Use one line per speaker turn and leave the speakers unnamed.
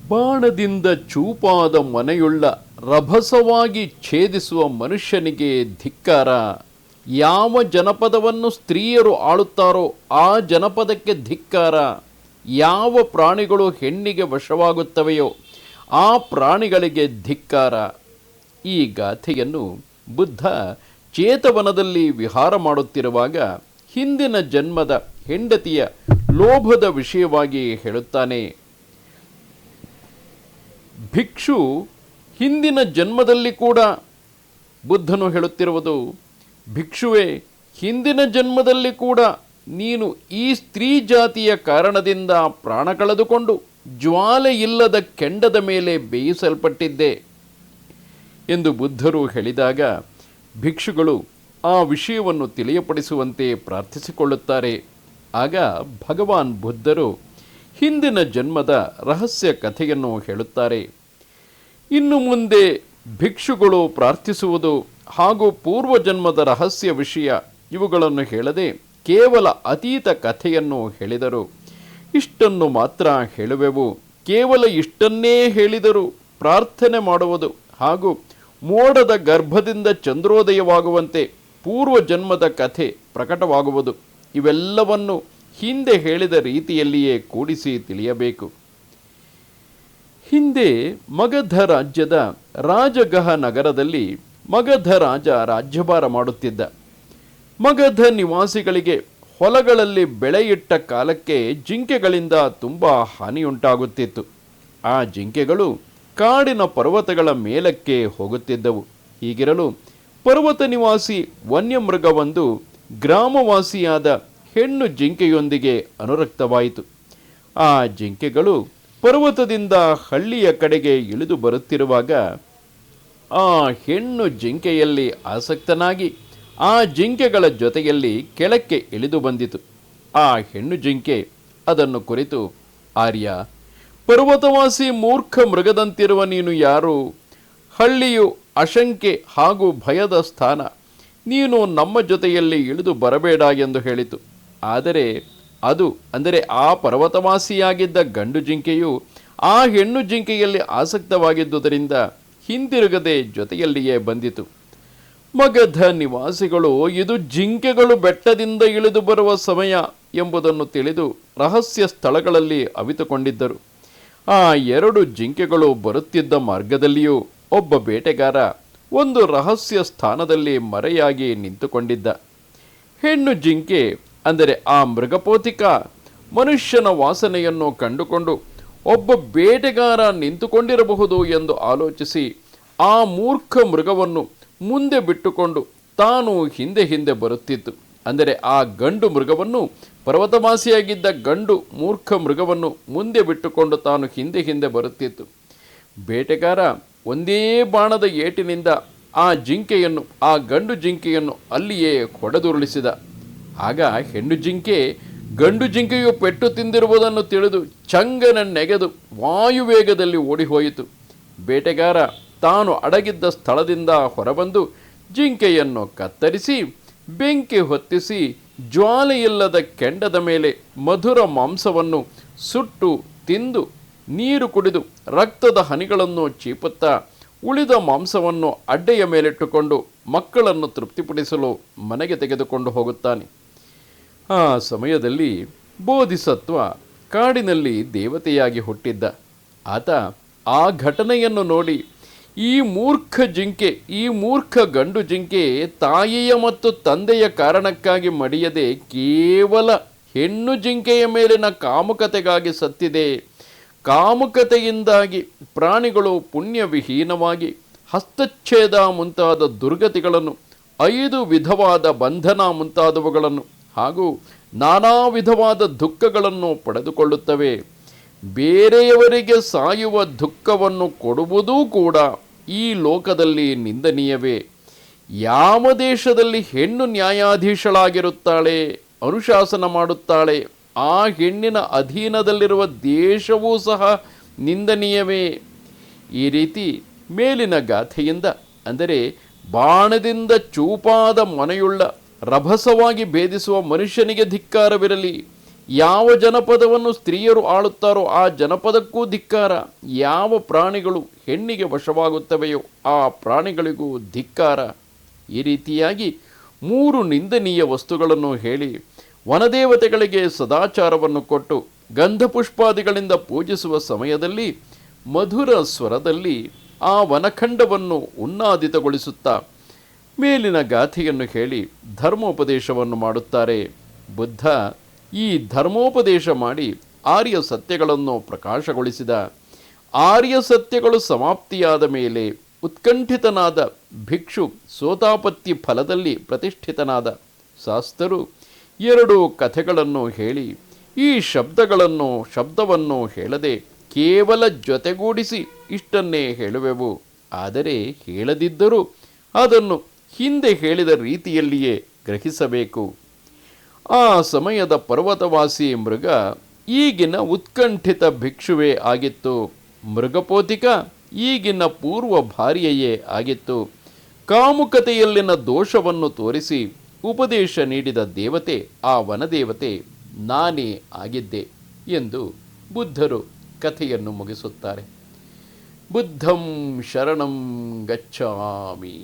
ಬಾಣದಿಂದ ಚೂಪಾದ ಮನೆಯುಳ್ಳ ರಭಸವಾಗಿ ಛೇದಿಸುವ ಮನುಷ್ಯನಿಗೆ ಧಿಕ್ಕಾರ. ಯಾವ ಜನಪದವನ್ನು ಸ್ತ್ರೀಯರು ಆಳುತ್ತಾರೋ ಆ ಜನಪದಕ್ಕೆ ಧಿಕ್ಕಾರ. ಯಾವ ಪ್ರಾಣಿಗಳು ಹೆಣ್ಣಿಗೆ ವಶವಾಗುತ್ತವೆಯೋ ಆ ಪ್ರಾಣಿಗಳಿಗೆ ಧಿಕ್ಕಾರ. ಈ ಗಾಥೆಯನ್ನು ಬುದ್ಧ ಚೇತವನದಲ್ಲಿ ವಿಹಾರ ಮಾಡುತ್ತಿರುವಾಗ ಹಿಂದಿನ ಜನ್ಮದ ಹೆಂಡತಿಯ ಲೋಭದ ವಿಷಯವಾಗಿ ಹೇಳುತ್ತಾನೆ. ಭಿಕ್ಷು ಹಿಂದಿನ ಜನ್ಮದಲ್ಲಿ ಕೂಡ ಬುದ್ಧನು ಹೇಳುತ್ತಿರುವುದು, ಭಿಕ್ಷುವೆ, ಹಿಂದಿನ ಜನ್ಮದಲ್ಲಿ ಕೂಡ ನೀನು ಈ ಸ್ತ್ರೀ ಜಾತಿಯ ಕಾರಣದಿಂದ ಪ್ರಾಣ ಕಳೆದುಕೊಂಡು ಜ್ವಾಲೆ ಇಲ್ಲದ ಕೆಂಡದ ಮೇಲೆ ಬೇಯಿಸಲ್ಪಟ್ಟಿದ್ದೆ ಎಂದು ಬುದ್ಧರು ಹೇಳಿದಾಗ ಭಿಕ್ಷುಗಳು ಆ ವಿಷಯವನ್ನು ತಿಳಿಯಪಡಿಸುವಂತೆ ಪ್ರಾರ್ಥಿಸಿಕೊಳ್ಳುತ್ತಾರೆ. ಆಗ ಭಗವಾನ್ ಬುದ್ಧರು ಹಿಂದಿನ ಜನ್ಮದ ರಹಸ್ಯ ಕಥೆಯನ್ನು ಹೇಳುತ್ತಾರೆ. ಇನ್ನು ಮುಂದೆ ಭಿಕ್ಷುಗಳು ಪ್ರಾರ್ಥಿಸುವುದು ಹಾಗೂ ಪೂರ್ವಜನ್ಮದ ರಹಸ್ಯ ವಿಷಯ ಇವುಗಳನ್ನು ಹೇಳದೆ ಕೇವಲ ಅತೀತ ಕಥೆಯನ್ನು ಹೇಳಿದರು. ಇಷ್ಟನ್ನು ಮಾತ್ರ ಹೇಳುವೆವು. ಕೇವಲ ಇಷ್ಟನ್ನೇ ಹೇಳಿದರು ಪ್ರಾರ್ಥನೆ ಮಾಡುವುದು ಹಾಗೂ ಮೋಡದ ಗರ್ಭದಿಂದ ಚಂದ್ರೋದಯವಾಗುವಂತೆ ಪೂರ್ವಜನ್ಮದ ಕಥೆ ಪ್ರಕಟವಾಗುವುದು, ಇವೆಲ್ಲವನ್ನು ಹಿಂದೆ ಹೇಳಿದ ರೀತಿಯಲ್ಲಿಯೇ ಕೂಡಿಸಿ ತಿಳಿಯಬೇಕು. ಹಿಂದೆ ಮಗಧ ರಾಜ್ಯದ ರಾಜಗಹ ನಗರದಲ್ಲಿ ಮಗಧ ರಾಜ ರಾಜ್ಯಭಾರ ಮಾಡುತ್ತಿದ್ದ. ಮಗಧ ನಿವಾಸಿಗಳಿಗೆ ಹೊಲಗಳಲ್ಲಿ ಬೆಳೆಯಿಟ್ಟ ಕಾಲಕ್ಕೆ ಜಿಂಕೆಗಳಿಂದ ತುಂಬ ಹಾನಿಯುಂಟಾಗುತ್ತಿತ್ತು. ಆ ಜಿಂಕೆಗಳು ಕಾಡಿನ ಪರ್ವತಗಳ ಮೇಲಕ್ಕೆ ಹೋಗುತ್ತಿದ್ದವು. ಹೀಗಿರಲು ಪರ್ವತ ನಿವಾಸಿ ವನ್ಯಮೃಗವೊಂದು ಗ್ರಾಮವಾಸಿಯಾದ ಹೆಣ್ಣು ಜಿಂಕೆಯೊಂದಿಗೆ ಅನುರಕ್ತವಾಯಿತು. ಆ ಜಿಂಕೆಗಳು ಪರ್ವತದಿಂದ ಹಳ್ಳಿಯ ಕಡೆಗೆ ಇಳಿದು ಬರುತ್ತಿರುವಾಗ ಆ ಹೆಣ್ಣು ಜಿಂಕೆಯಲ್ಲಿ ಆಸಕ್ತನಾಗಿ ಆ ಜಿಂಕೆಗಳ ಜೊತೆಯಲ್ಲಿ ಕೆಳಕ್ಕೆ ಇಳಿದು ಬಂದಿತು. ಆ ಹೆಣ್ಣು ಜಿಂಕೆ ಅದನ್ನು ಕುರಿತು, ಆರ್ಯ, ಪರ್ವತವಾಸಿ ಮೂರ್ಖ ಮೃಗದಂತಿರುವ ನೀನು ಯಾರು? ಹಳ್ಳಿಯು ಅಶಂಕೆ ಹಾಗೂ ಭಯದ ಸ್ಥಾನ. ನೀನು ನಮ್ಮ ಜೊತೆಯಲ್ಲಿ ಇಳಿದು ಬರಬೇಡ ಎಂದು ಹೇಳಿತು. ಆದರೆ ಅದು ಅಂದರೆ ಆ ಪರ್ವತವಾಸಿಯಾಗಿದ್ದ ಗಂಡು ಜಿಂಕೆಯು ಆ ಹೆಣ್ಣು ಜಿಂಕೆಯಲ್ಲಿ ಆಸಕ್ತವಾಗಿದ್ದುದರಿಂದ ಹಿಂದಿರುಗದೆ ಜೊತೆಯಲ್ಲಿಯೇ ಬಂದಿತು. ಮಗಧ ನಿವಾಸಿಗಳು ಇದು ಜಿಂಕೆಗಳು ಬೆಟ್ಟದಿಂದ ಇಳಿದು ಬರುವ ಸಮಯ ಎಂಬುದನ್ನು ತಿಳಿದು ರಹಸ್ಯ ಸ್ಥಳಗಳಲ್ಲಿ ಅವಿತುಕೊಂಡಿದ್ದರು. ಆ ಎರಡು ಜಿಂಕೆಗಳು ಬರುತ್ತಿದ್ದ ಮಾರ್ಗದಲ್ಲಿಯೂ ಒಬ್ಬ ಬೇಟೆಗಾರ ಒಂದು ರಹಸ್ಯ ಸ್ಥಾನದಲ್ಲಿ ಮರೆಯಾಗಿ ನಿಂತುಕೊಂಡಿದ್ದ. ಹೆಣ್ಣು ಜಿಂಕೆ ಅಂದರೆ ಆ ಮೃಗಪೋತಿಕ ಮನುಷ್ಯನ ವಾಸನೆಯನ್ನು ಕಂಡುಕೊಂಡು ಒಬ್ಬ ಬೇಟೆಗಾರ ನಿಂತುಕೊಂಡಿರಬಹುದು ಎಂದು ಆಲೋಚಿಸಿ ಆ ಮೂರ್ಖ ಮೃಗವನ್ನು ಮುಂದೆ ಬಿಟ್ಟುಕೊಂಡು ತಾನು ಹಿಂದೆ ಹಿಂದೆ ಬರುತ್ತಿತ್ತು. ಅಂದರೆ ಆ ಗಂಡು ಮೃಗವನ್ನು, ಪರ್ವತವಾಸಿಯಾಗಿದ್ದ ಗಂಡು ಮೂರ್ಖ ಮೃಗವನ್ನು ಮುಂದೆ ಬಿಟ್ಟುಕೊಂಡು ತಾನು ಹಿಂದೆ ಹಿಂದೆ ಬರುತ್ತಿತ್ತು. ಬೇಟೆಗಾರ ಒಂದೇ ಬಾಣದ ಏಟಿನಿಂದ ಆ ಜಿಂಕೆಯನ್ನು, ಆ ಗಂಡು ಜಿಂಕೆಯನ್ನು ಅಲ್ಲಿಯೇ ಹೊಡೆದುರುಳಿಸಿದ. ಆಗ ಹೆಣ್ಣು ಜಿಂಕೆ ಗಂಡು ಜಿಂಕೆಯು ಪೆಟ್ಟು ತಿಂದಿರುವುದನ್ನು ತಿಳಿದು ಚಂಗನ ನೆಗೆದು ವಾಯುವೇಗದಲ್ಲಿ ಓಡಿಹೋಯಿತು. ಬೇಟೆಗಾರ ತಾನು ಅಡಗಿದ್ದ ಸ್ಥಳದಿಂದ ಹೊರಬಂದು ಜಿಂಕೆಯನ್ನು ಕತ್ತರಿಸಿ ಬೆಂಕಿ ಹೊತ್ತಿಸಿ ಜ್ವಾಲೆಯಿಲ್ಲದ ಕೆಂಡದ ಮೇಲೆ ಮಧುರ ಮಾಂಸವನ್ನು ಸುಟ್ಟು ತಿಂದು ನೀರು ಕುಡಿದು ರಕ್ತದ ಹನಿಗಳನ್ನು ಚೀಪುತ್ತಾ ಉಳಿದ ಮಾಂಸವನ್ನು ಅಡ್ಡೆಯ ಮೇಲಿಟ್ಟುಕೊಂಡು ಮಕ್ಕಳನ್ನು ತೃಪ್ತಿಪಡಿಸಲು ಮನೆಗೆ ತೆಗೆದುಕೊಂಡು ಹೋಗುತ್ತಾನೆ. ಆ ಸಮಯದಲ್ಲಿ ಬೋಧಿಸತ್ವ ಕಾಡಿನಲ್ಲಿ ದೇವತೆಯಾಗಿ ಹುಟ್ಟಿದ್ದ. ಆತ ಆ ಘಟನೆಯನ್ನು ನೋಡಿ ಈ ಮೂರ್ಖ ಜಿಂಕೆ, ಈ ಮೂರ್ಖ ಗಂಡು ಜಿಂಕೆ ತಾಯಿಯ ಮತ್ತು ತಂದೆಯ ಕಾರಣಕ್ಕಾಗಿ ಮಡಿಯದೆ ಕೇವಲ ಹೆಣ್ಣು ಜಿಂಕೆಯ ಮೇಲಿನ ಕಾಮುಕತೆಗಾಗಿ ಸತ್ತಿದೆ. ಕಾಮುಕತೆಯಿಂದಾಗಿ ಪ್ರಾಣಿಗಳು ಪುಣ್ಯವಿಹೀನವಾಗಿ ಹಸ್ತಚ್ಛೇದ ಮುಂತಾದ ದುರ್ಗತಿಗಳನ್ನು, 5 ವಿಧವಾದ ಬಂಧನ ಮುಂತಾದವುಗಳನ್ನು ಹಾಗೂ ನಾನಾ ವಿಧವಾದ ದುಃಖಗಳನ್ನು ಪಡೆದುಕೊಳ್ಳುತ್ತವೆ. ಬೇರೆಯವರಿಗೆ ಸಾಯುವ ದುಃಖವನ್ನು ಕೊಡುವುದೂ ಕೂಡ ಈ ಲೋಕದಲ್ಲಿ ನಿಂದನೀಯವೇ. ಯಾವ ದೇಶದಲ್ಲಿ ಹೆಣ್ಣು ನ್ಯಾಯಾಧೀಶಳಾಗಿರುತ್ತಾಳೆ, ಅನುಶಾಸನ ಮಾಡುತ್ತಾಳೆ, ಆ ಹೆಣ್ಣಿನ ಅಧೀನದಲ್ಲಿರುವ ದೇಶವೂ ಸಹ ನಿಂದನೀಯವೇ. ಈ ರೀತಿ ಮೇಲಿನ ಗಾಥೆಯಿಂದ, ಅಂದರೆ ಬಾಣದಿಂದ ಚೂಪಾದ ಮೊನೆಯುಳ್ಳ ರಭಸವಾಗಿ ಭೇದಿಸುವ ಮನುಷ್ಯನಿಗೆ ಧಿಕ್ಕಾರವಿರಲಿ, ಯಾವ ಜನಪದವನ್ನು ಸ್ತ್ರೀಯರು ಆಳುತ್ತಾರೋ ಆ ಜನಪದಕ್ಕೂ ಧಿಕ್ಕಾರ. ಯಾವ ಪ್ರಾಣಿಗಳು ಹೆಣ್ಣಿಗೆ ವಶವಾಗುತ್ತವೆಯೋ ಆ ಪ್ರಾಣಿಗಳಿಗೂ ಧಿಕ್ಕಾರ. ಈ ರೀತಿಯಾಗಿ 3 ನಿಂದನೀಯ ವಸ್ತುಗಳನ್ನು ಹೇಳಿ ವನದೇವತೆಗಳಿಗೆ ಸದಾಚಾರವನ್ನು ಕೊಟ್ಟು ಗಂಧಪುಷ್ಪಾದಿಗಳಿಂದ ಪೂಜಿಸುವ ಸಮಯದಲ್ಲಿ ಮಧುರ ಸ್ವರದಲ್ಲಿ ಆ ವನಖಂಡವನ್ನು ಉನ್ನಾದಿತಗೊಳಿಸುತ್ತಾ ಮೇಲಿನ ಗಾಥೆಯನ್ನು ಹೇಳಿ ಧರ್ಮೋಪದೇಶವನ್ನು ಮಾಡುತ್ತಾರೆ. ಬುದ್ಧ ಈ ಧರ್ಮೋಪದೇಶ ಮಾಡಿ ಆರ್ಯ ಸತ್ಯಗಳನ್ನು ಪ್ರಕಾಶಗೊಳಿಸಿದ. ಆರ್ಯ ಸತ್ಯಗಳು ಸಮಾಪ್ತಿಯಾದ ಮೇಲೆ ಉತ್ಕಂಠಿತನಾದ ಭಿಕ್ಷು ಸೋತಾಪತ್ತಿ ಫಲದಲ್ಲಿ ಪ್ರತಿಷ್ಠಿತನಾದ ಶಾಸ್ತರು 2 ಕಥೆಗಳನ್ನು ಹೇಳಿ ಈ ಶಬ್ದವನ್ನು ಹೇಳದೆ ಕೇವಲ ಜೊತೆಗೂಡಿಸಿ ಇಷ್ಟನ್ನೇ ಹೇಳುವೆವು. ಆದರೆ ಹೇಳದಿದ್ದರೂ ಅದನ್ನು ಹಿಂದೆ ಹೇಳಿದ ರೀತಿಯಲ್ಲಿಯೇ ಗ್ರಹಿಸಬೇಕು. ಆ ಸಮಯದ ಪರ್ವತವಾಸಿ ಮೃಗ ಈಗಿನ ಉತ್ಕಂಠಿತ ಭಿಕ್ಷುವೇ ಆಗಿತ್ತು. ಮೃಗಪೋತಿಕ ಈಗಿನ ಪೂರ್ವ ಭಾರ್ಯೆಯೇ ಆಗಿತ್ತು. ಕಾಮುಕತೆಯಲ್ಲಿನ ದೋಷವನ್ನು ತೋರಿಸಿ ಉಪದೇಶ ನೀಡಿದ ದೇವತೆ, ಆ ವನದೇವತೆ ನಾನೇ ಆಗಿದ್ದೆ ಎಂದು ಬುದ್ಧರು ಕಥೆಯನ್ನು ಮುಗಿಸುತ್ತಾರೆ. ಬುದ್ಧಂ ಶರಣಂ ಗಚ್ಛಾಮಿ.